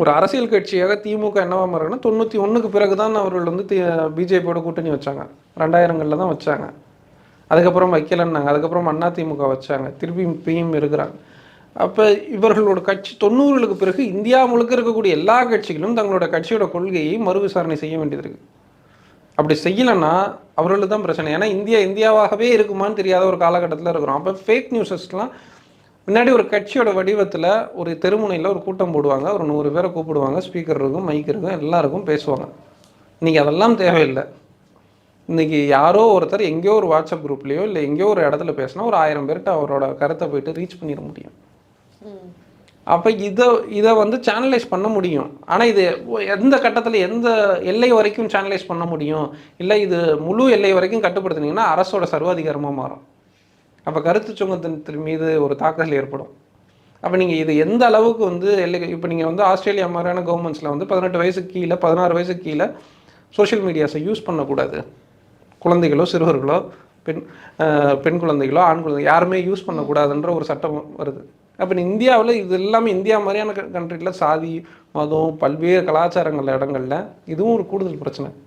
ஒரு அரசியல் கட்சியாக திமுக என்னவா மாறுனா 91க்கு பிறகு தான் அவர்கள் வந்து பிஜேபியோட கூட்டணி வச்சாங்க. 2000களில் தான் வச்சாங்க. அதுக்கப்புறம் வைக்கலன்னாங்க. அதுக்கப்புறம் அதிமுக வச்சாங்க. திருப்பி இப்பயும் இருக்கிறாங்க. அப்போ இவர்களோட கட்சி 90களுக்கு பிறகு இந்தியா முழுக்க இருக்கக்கூடிய எல்லா கட்சிகளும் தங்களோட கட்சியோட கொள்கையை மறு விசாரணை செய்ய வேண்டியது இருக்குது. அப்படி செய்யலைன்னா அவர்களுக்கு தான் பிரச்சனை. ஏன்னா இந்தியாவாகவே இருக்குமான்னு தெரியாத ஒரு காலகட்டத்தில் இருக்கிறோம். அப்போ ஃபேக் நியூஸஸ்லாம் முன்னாடி ஒரு கட்சியோட வடிவத்தில் ஒரு தெருமுனையில் ஒரு கூட்டம் போடுவாங்க. ஒரு 100 பேரை கூப்பிடுவாங்க. ஸ்பீக்கர் இருக்கும், மைக் இருக்கும், எல்லாருக்கும் பேசுவாங்க. இன்றைக்கி அதெல்லாம் தேவையில்லை. இன்றைக்கி யாரோ ஒருத்தர் எங்கேயோ ஒரு வாட்ஸ்அப் குரூப்லேயோ இல்லை எங்கேயோ ஒரு இடத்துல பேசினா ஒரு 1000 பேர்கிட்ட அவரோட கருத்தை போயிட்டு ரீச் பண்ணிட முடியும். அப்போ இதை வந்து சேனலைஸ் பண்ண முடியும். ஆனால் இது எந்த கட்டத்தில் எந்த எல்லை வரைக்கும் சேனலைஸ் பண்ண முடியும், இல்லை இது முழு எல்லை வரைக்கும் கட்டுப்படுத்தினீங்கன்னா அரசோட சர்வாதிகாரமாக மாறும். அப்போ கருத்து சுதந்திரத்தின் மீது ஒரு தாக்குதல் ஏற்படும். அப்போ நீங்கள் இது எந்த அளவுக்கு வந்து எல்லை, இப்போ நீங்கள் வந்து ஆஸ்திரேலியா மாதிரியான கவர்மெண்ட்ஸில் வந்து 18 வயசுக்கு கீழே 16 வயசுக்கு கீழே சோஷியல் மீடியாஸை யூஸ் பண்ணக்கூடாது. குழந்தைகளோ சிறுவர்களோ பெண் குழந்தைகளோ ஆண் குழந்தைகளோ யாருமே யூஸ் பண்ணக்கூடாதுன்ற ஒரு சட்டம் வருது. அப்போ இந்தியாவில் இது எல்லாமே இந்தியா மாதிரியான கண்ட்ரியில் சாதி மதம் பல்வேறு கலாச்சாரங்கள் இடங்களில் இதுவும் ஒரு கூடுதல் பிரச்சனை.